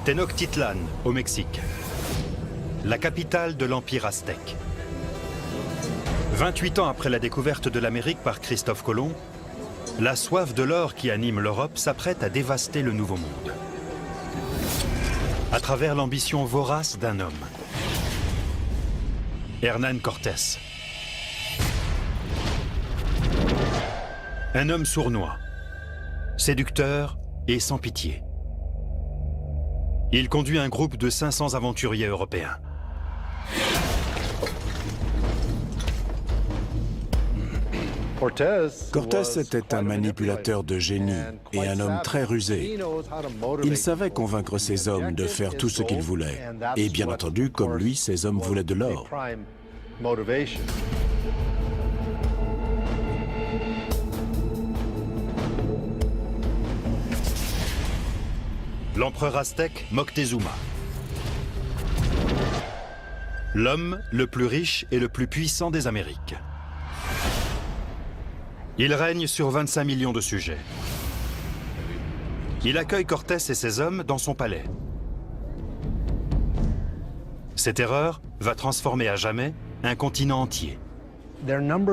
Tenochtitlan, au Mexique, la capitale de l'Empire aztèque. 28 ans après la découverte de l'Amérique par Christophe Colomb, la soif de l'or qui anime l'Europe s'apprête à dévaster le Nouveau Monde. À travers l'ambition vorace d'un homme, Hernán Cortés. Un homme sournois, séducteur et sans pitié. Il conduit un groupe de 500 aventuriers européens. Cortés était un manipulateur de génie et un homme très rusé. Il savait convaincre ses hommes de faire tout ce qu'ils voulaient. Et bien entendu, comme lui, ses hommes voulaient de l'or. L'empereur aztèque Moctezuma. L'homme le plus riche et le plus puissant des Amériques. Il règne sur 25 millions de sujets. Il accueille Cortés et ses hommes dans son palais. Cette erreur va transformer à jamais un continent entier.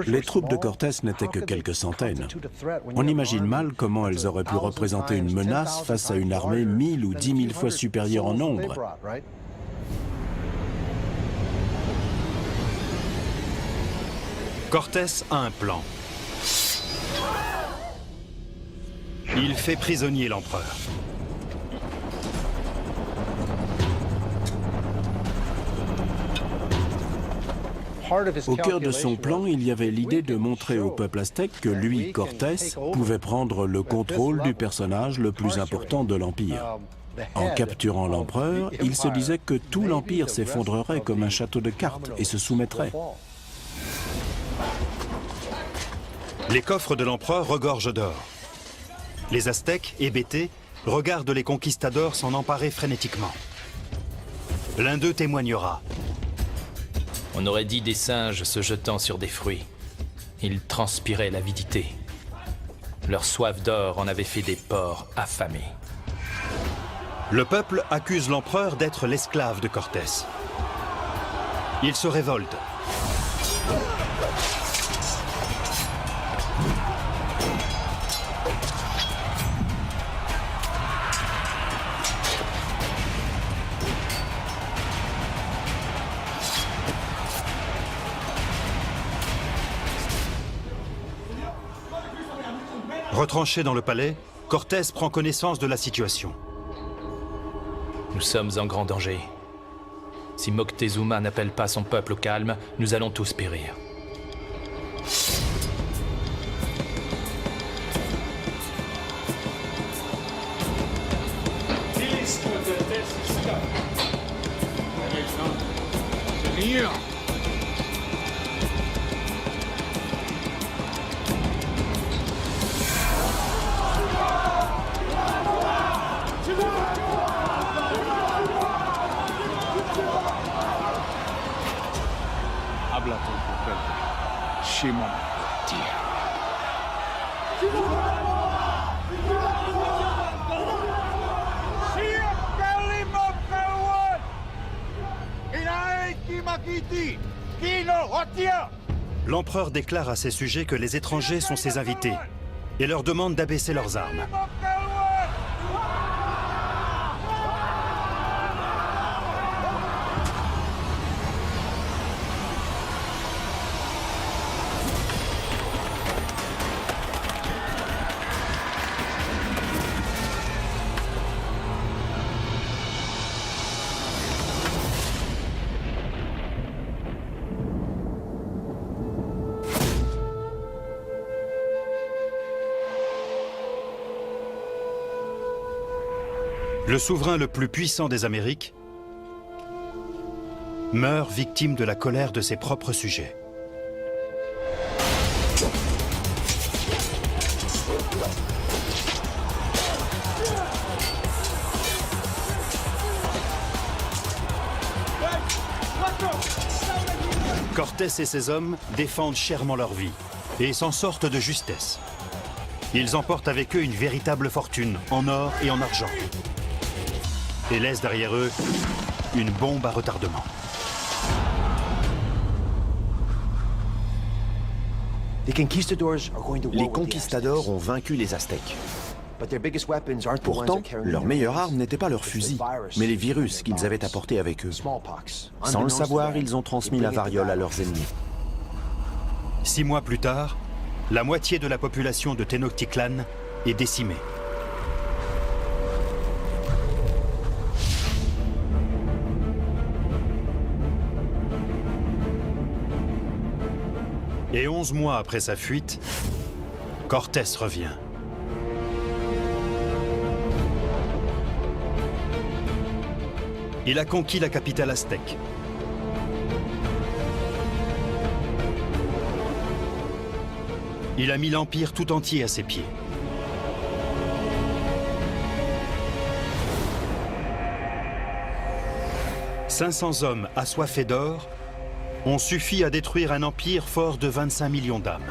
Les troupes de Cortés n'étaient que quelques centaines. On imagine mal comment elles auraient pu représenter une menace face à une armée 1000 ou 10 000 fois supérieure en nombre. Cortés a un plan. Il fait prisonnier l'empereur. Au cœur de son plan, il y avait l'idée de montrer au peuple aztèque que lui, Cortés, pouvait prendre le contrôle du personnage le plus important de l'Empire. En capturant l'empereur, il se disait que tout l'Empire s'effondrerait comme un château de cartes et se soumettrait. Les coffres de l'empereur regorgent d'or. Les Aztèques, hébétés, regardent les conquistadors s'en emparer frénétiquement. L'un d'eux témoignera. On aurait dit des singes se jetant sur des fruits. Ils transpiraient l'avidité. Leur soif d'or en avait fait des porcs affamés. Le peuple accuse l'empereur d'être l'esclave de Cortés. Il se révolte. Retranché dans le palais, Cortés prend connaissance de la situation. Nous sommes en grand danger. Si Moctezuma n'appelle pas son peuple au calme, nous allons tous périr. Habla con tu jefe, Shimon Tía. L'empereur déclare à ses sujets que les étrangers sont ses invités et leur demande d'abaisser leurs armes. Le souverain le plus puissant des Amériques meurt victime de la colère de ses propres sujets. Cortés et ses hommes défendent chèrement leur vie et s'en sortent de justesse. Ils emportent avec eux une véritable fortune en or et en argent. et laissent derrière eux une bombe à retardement. Les conquistadors ont vaincu les Aztèques. Pourtant, leur meilleure arme n'était pas leurs fusils, mais les virus qu'ils avaient apportés avec eux. Sans le savoir, ils ont transmis la variole à leurs ennemis. 6 mois plus tard, la moitié de la population de Tenochtitlan est décimée. Et 11 mois après sa fuite, Cortés revient. Il a conquis la capitale aztèque. Il a mis l'empire tout entier à ses pieds. « 500 hommes assoiffés d'or ont suffi à détruire un empire fort de 25 millions d'âmes.